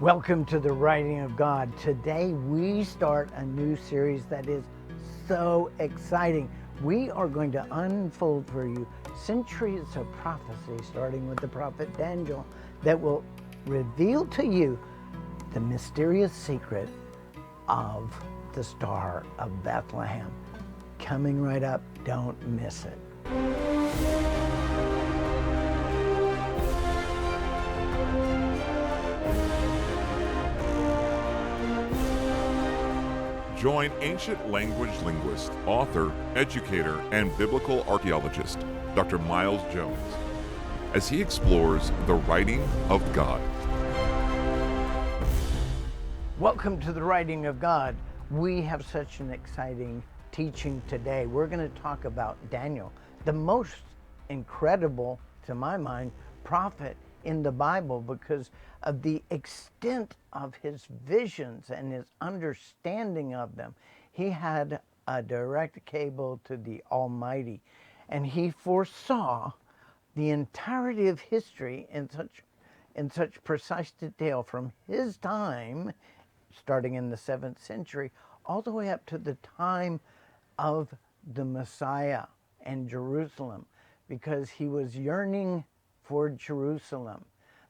Welcome to the Writing of God. Today we start a new series that is so exciting. We are going to unfold for you centuries of prophecy, starting with the prophet Daniel, that will reveal to you the mysterious secret of the Star of Bethlehem. Coming right up, don't miss it. Join ancient language linguist, author, educator, and biblical archaeologist, Dr. Miles Jones, as he explores the writing of God. Welcome to the Writing of God. We have such an exciting teaching today. We're going to talk about Daniel, the most incredible, to my mind, prophet in the Bible because of the extent of his visions and his understanding of them. He had a direct cable to the Almighty, and he foresaw the entirety of history in such precise detail from his time, starting in the 7th century, all the way up to the time of the Messiah and Jerusalem, because he was yearning for Jerusalem.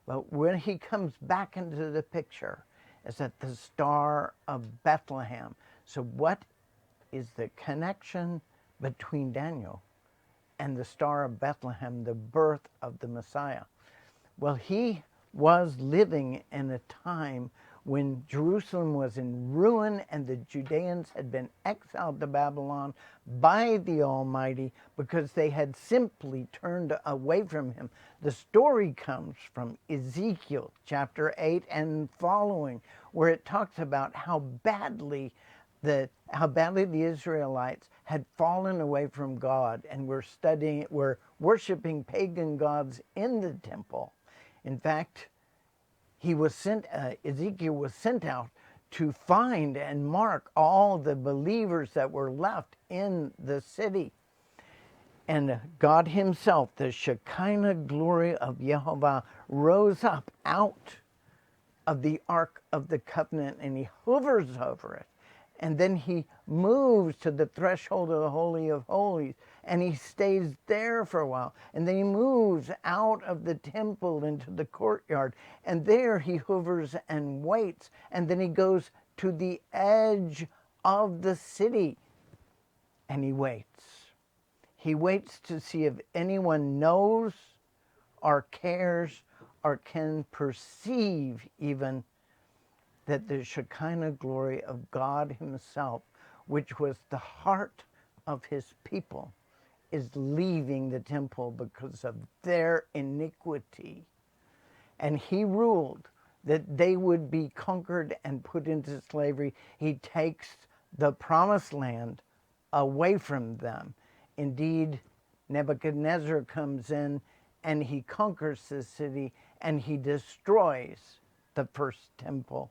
But when he comes back into the picture, is at the Star of Bethlehem. So what is the connection between Daniel and the Star of Bethlehem, the birth of the Messiah? Well, he was living in a time when Jerusalem was in ruin and the Judeans had been exiled to Babylon by the Almighty because they had simply turned away from him. The story comes from Ezekiel chapter 8 and following, where it talks about how badly the Israelites had fallen away from God and were worshiping pagan gods in the temple. In fact, Ezekiel was sent out to find and mark all the believers that were left in the city. And God himself, the Shekinah glory of Yehovah, rose up out of the Ark of the Covenant, and he hovers over it. And then he moves to the threshold of the Holy of Holies, and he stays there for a while. And then he moves out of the temple into the courtyard, and there he hovers and waits. And then he goes to the edge of the city, and he waits. He waits to see if anyone knows or cares or can perceive even that the Shekinah glory of God himself, which was the heart of his people, is leaving the temple because of their iniquity. And he ruled that they would be conquered and put into slavery. He takes the promised land away from them. Indeed, Nebuchadnezzar comes in and he conquers the city and he destroys the first temple.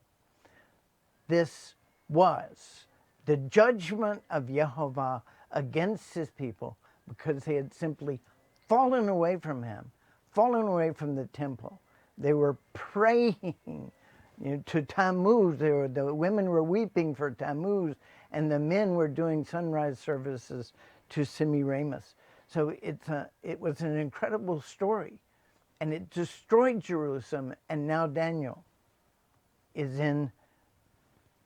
This was the judgment of Yehovah against his people because they had simply fallen away from him, fallen away from the temple. They were praying to Tammuz. The women were weeping for Tammuz, and the men were doing sunrise services to Semiramis. So it was an incredible story, and it destroyed Jerusalem, and now Daniel is in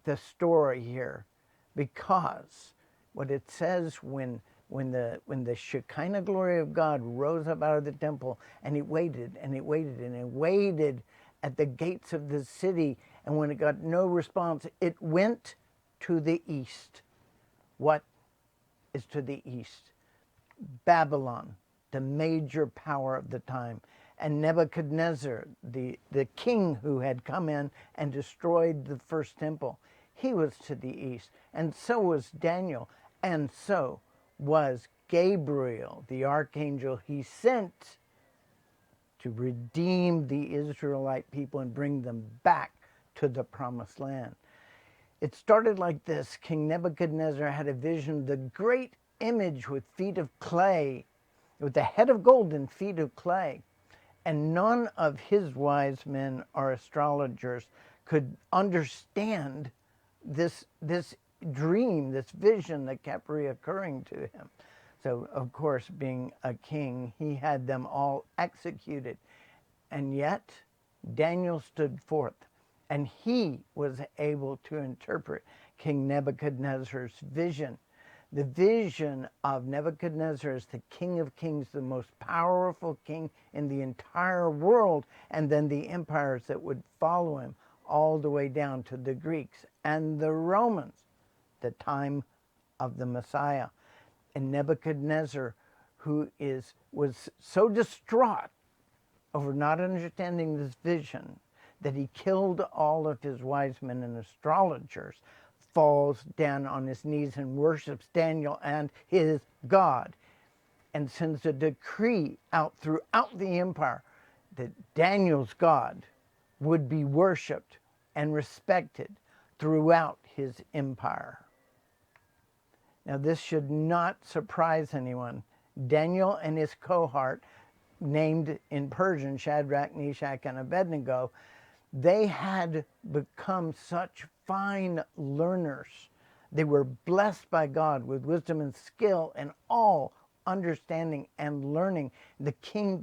the story here, because what it says when the Shekinah glory of God rose up out of the temple, and it waited and it waited and it waited at the gates of the city, and when it got no response, it went to the east. What is to the east? Babylon, the major power of the time, and Nebuchadnezzar, the king who had come in and destroyed the first temple. He was to the east, and so was Daniel, and so was Gabriel, the archangel he sent to redeem the Israelite people and bring them back to the promised land. It started like this. King Nebuchadnezzar had a vision, the great image with feet of clay, with the head of gold and feet of clay. And none of his wise men or astrologers could understand this dream, this vision that kept reoccurring to him. So, of course, being a king, he had them all executed. And yet, Daniel stood forth, and he was able to interpret King Nebuchadnezzar's vision. The vision of Nebuchadnezzar as the King of Kings, the most powerful king in the entire world, and then the empires that would follow him all the way down to the Greeks and the Romans, the time of the Messiah. And Nebuchadnezzar, who was so distraught over not understanding this vision that he killed all of his wise men and astrologers, falls down on his knees and worships Daniel and his God, and sends a decree out throughout the empire that Daniel's God would be worshipped and respected throughout his empire. Now, this should not surprise anyone. Daniel and his cohort, named in Persian Shadrach, Meshach, and Abednego, they had become such fine learners. They were blessed by God with wisdom and skill and all understanding and learning. The king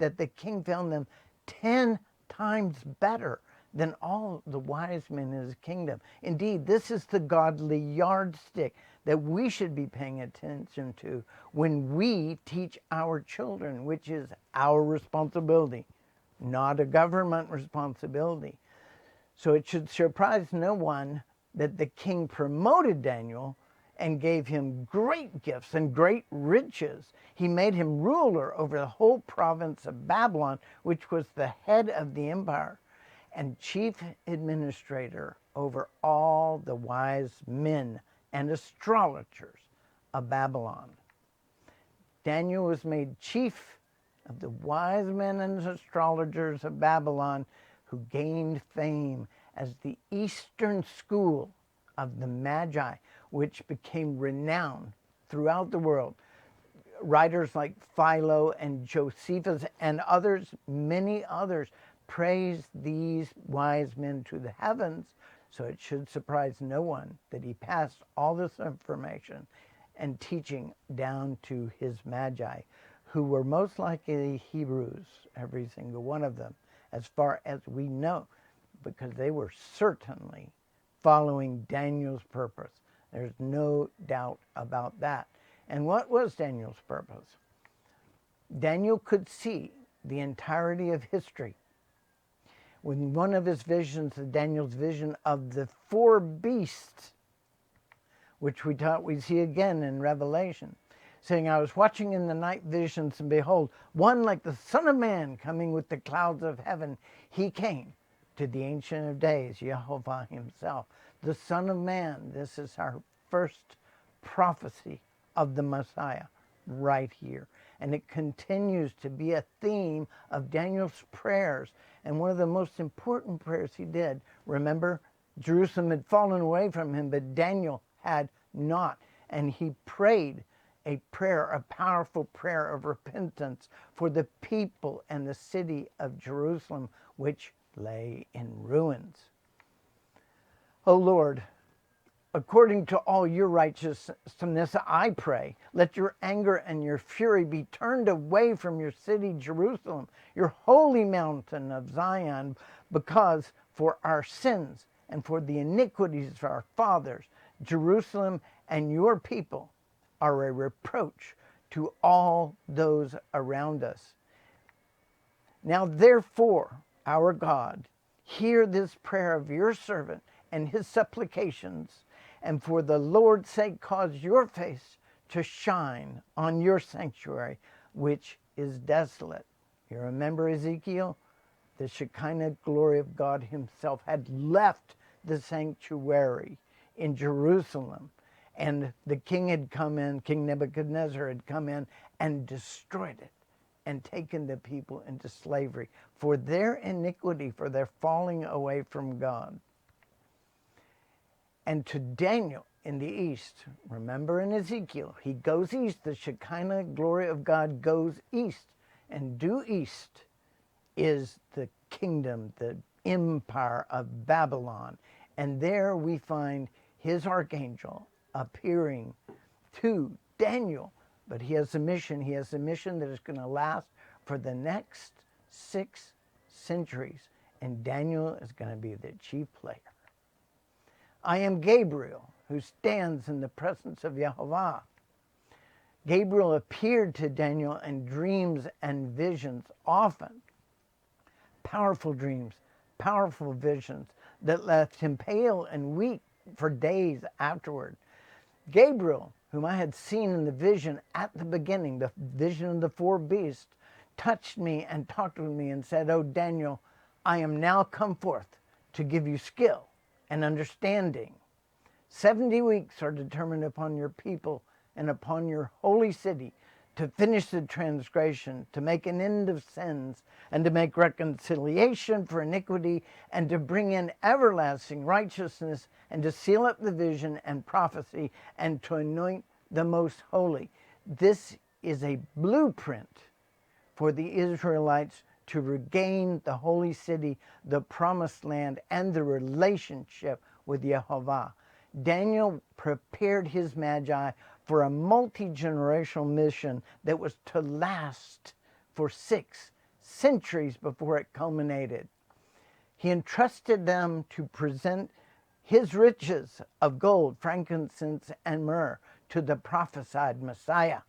found them 10 times better than all the wise men in his kingdom. Indeed, this is the godly yardstick that we should be paying attention to when we teach our children, which is our responsibility, not a government responsibility. So it should surprise no one that the king promoted Daniel and gave him great gifts and great riches. He made him ruler over the whole province of Babylon, which was the head of the empire, and chief administrator over all the wise men and astrologers of Babylon. Daniel was made chief of the wise men and astrologers of Babylon, who gained fame as the Eastern school of the Magi, which became renowned throughout the world. Writers like Philo and Josephus and others, many others, praised these wise men to the heavens. So it should surprise no one that he passed all this information and teaching down to his Magi, who were most likely Hebrews, every single one of them, as far as we know, because they were certainly following Daniel's purpose. There's no doubt about that. And what was Daniel's purpose? Daniel could see the entirety of history. When one of his visions, Daniel's vision of the four beasts, which we see again in Revelation, saying, I was watching in the night visions, and behold, one like the Son of Man coming with the clouds of heaven. He came to the Ancient of Days, Yehovah himself. The Son of Man, this is our first prophecy of the Messiah right here. And it continues to be a theme of Daniel's prayers. And one of the most important prayers he did, remember, Jerusalem had fallen away from him, but Daniel had not. And he prayed a prayer, a powerful prayer of repentance for the people and the city of Jerusalem, which lay in ruins. O Lord, according to all your righteousness, I pray, let your anger and your fury be turned away from your city, Jerusalem, your holy mountain of Zion, because for our sins and for the iniquities of our fathers, Jerusalem and your people are a reproach to all those around us. Now, therefore, our God, hear this prayer of your servant and his supplications, and for the Lord's sake cause your face to shine on your sanctuary, which is desolate. You remember Ezekiel? The Shekinah glory of God himself had left the sanctuary in Jerusalem, and the king had come in, King Nebuchadnezzar had come in and destroyed it and taken the people into slavery for their iniquity, for their falling away from God. And to Daniel in the east, remember in Ezekiel, he goes east, the Shekinah glory of God goes east, and due east is the kingdom, the empire of Babylon. And there we find his archangel appearing to Daniel. But he has a mission. He has a mission that is going to last for the next 6 centuries. And Daniel is going to be the chief player. I am Gabriel, who stands in the presence of Yehovah. Gabriel appeared to Daniel in dreams and visions often. Powerful dreams, powerful visions that left him pale and weak for days afterward. Gabriel, whom I had seen in the vision at the beginning, the vision of the 4 beasts, touched me and talked with me and said, "Oh, Daniel, I am now come forth to give you skill and understanding. 70 weeks are determined upon your people and upon your holy city to finish the transgression, to make an end of sins, and to make reconciliation for iniquity, and to bring in everlasting righteousness, and to seal up the vision and prophecy, and to anoint the most holy." This is a blueprint for the Israelites to regain the holy city, the promised land, and the relationship with Yehovah. Daniel prepared his Magi for a multi-generational mission that was to last for 6 centuries before it culminated. He entrusted them to present his riches of gold, frankincense, and myrrh to the prophesied Messiah.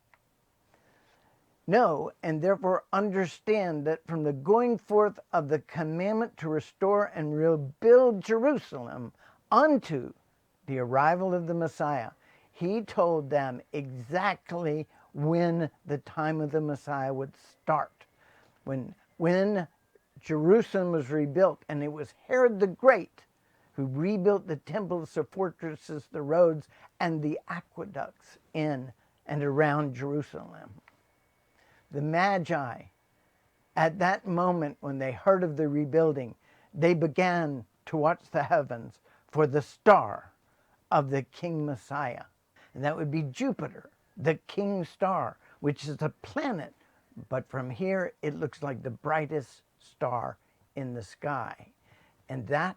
Know and therefore understand that from the going forth of the commandment to restore and rebuild Jerusalem unto the arrival of the Messiah, he told them exactly when the time of the Messiah would start. When Jerusalem was rebuilt, and it was Herod the Great who rebuilt the temples, the fortresses, the roads, and the aqueducts in and around Jerusalem. The Magi, at that moment when they heard of the rebuilding, they began to watch the heavens for the star of the King Messiah. And that would be Jupiter, the king star, which is a planet. But from here, it looks like the brightest star in the sky. And that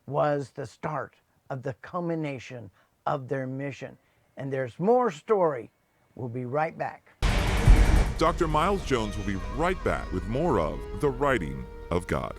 was the start of the culmination of their mission. And there's more story. We'll be right back. Dr. Miles Jones will be right back with more of The Writing of God.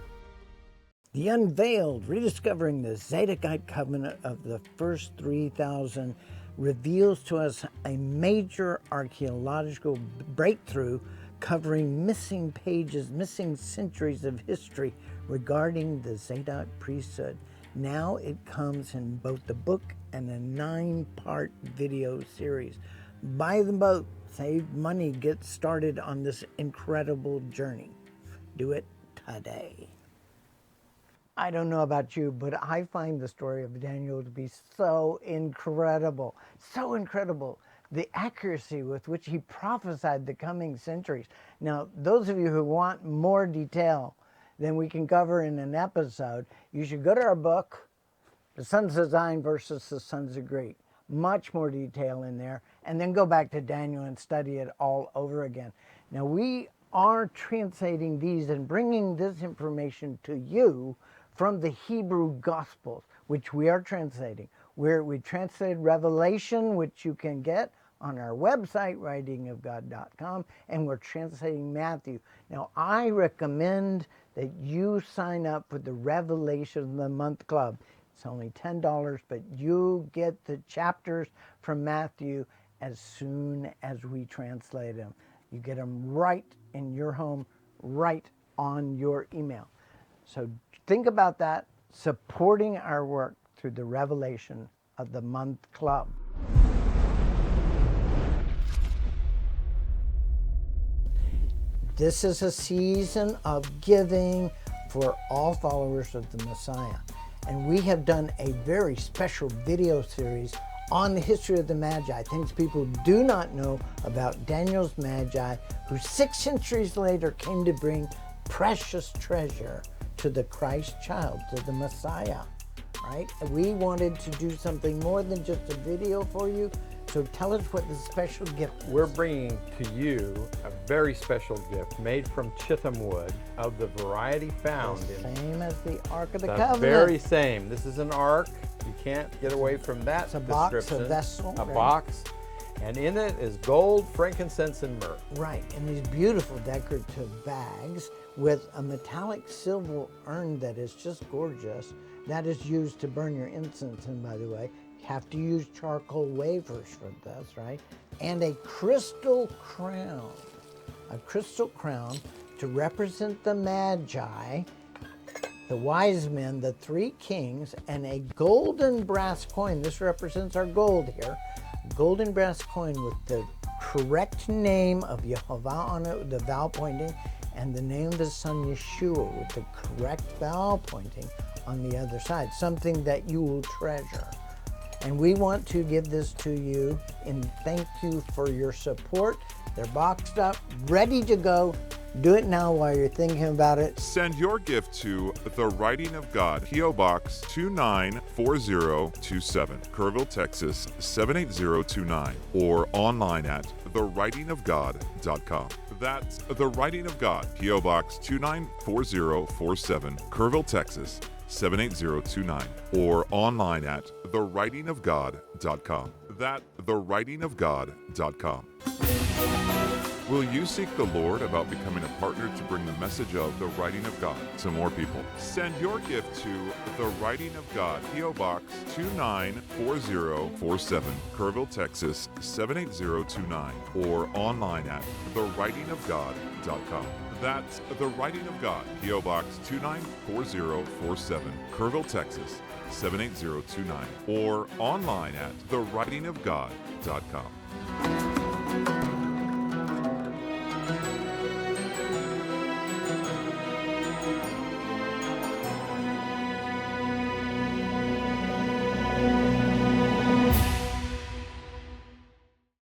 The Unveiled, rediscovering the Zadokite covenant of the first 3,000, reveals to us a major archaeological breakthrough covering missing pages, missing centuries of history regarding the Zadok priesthood. Now it comes in both the book and a 9-part video series. Buy the boat, save money, get started on this incredible journey. Do it today. I don't know about you, but I find the story of Daniel to be so incredible. So incredible. The accuracy with which he prophesied the coming centuries. Now, those of you who want more detail than we can cover in an episode, you should go to our book, The Sons of Zion versus the Sons of Greek. Much more detail in there. And then go back to Daniel and study it all over again. Now, we are translating these and bringing this information to you from the Hebrew Gospels, which we are translating. We translated Revelation, which you can get on our website, writingofgod.com, and we're translating Matthew. Now, I recommend that you sign up for the Revelation of the Month Club. It's only $10, but you get the chapters from Matthew as soon as we translate them. You get them right in your home, right on your email. So think about that, supporting our work through the Revelation of the Month Club. This is a season of giving for all followers of the Messiah. And we have done a very special video series on the history of the Magi, things people do not know about Daniel's Magi, who 6 centuries later came to bring precious treasure to the Christ child, to the Messiah, right? And we wanted to do something more than just a video for you. So tell us what the special gift is. We're bringing to you a very special gift made from Chitham wood of the variety found The in same as the Ark of the the Covenant. very same. This is an ark. You can't get away from that It's a description. box, a vessel. A right? box. And in it is gold, frankincense, and myrrh. Right, and these beautiful decorative bags with a metallic silver urn that is just gorgeous. That is used to burn your incense in, by the way. You have to use charcoal wafers for this, right? And a crystal crown. A crystal crown to represent the Magi, the wise men, the three kings, and a golden brass coin. This represents our gold here. Golden brass coin with the correct name of Yehovah on it, the vowel pointing, and the name of his son Yeshua with the correct vowel pointing on the other side, something that you will treasure. And we want to give this to you and thank you for your support. They're boxed up, ready to go. Do it now while you're thinking about it. Send your gift to The Writing of God, P.O. Box 294027, Kerrville, Texas 78029, or online at thewritingofgod.com. That's The Writing of God, P.O. Box 294047, Kerrville, Texas 78029, or online at thewritingofgod.com. That thewritingofgod.com. Will you seek the Lord about becoming a partner to bring the message of the writing of God to more people? Send your gift to The Writing of God, P.O. Box 294047, Kerrville, Texas 78029, or online at thewritingofgod.com. That's The Writing of God, P.O. Box 294047, Kerrville, Texas 78029, or online at thewritingofgod.com.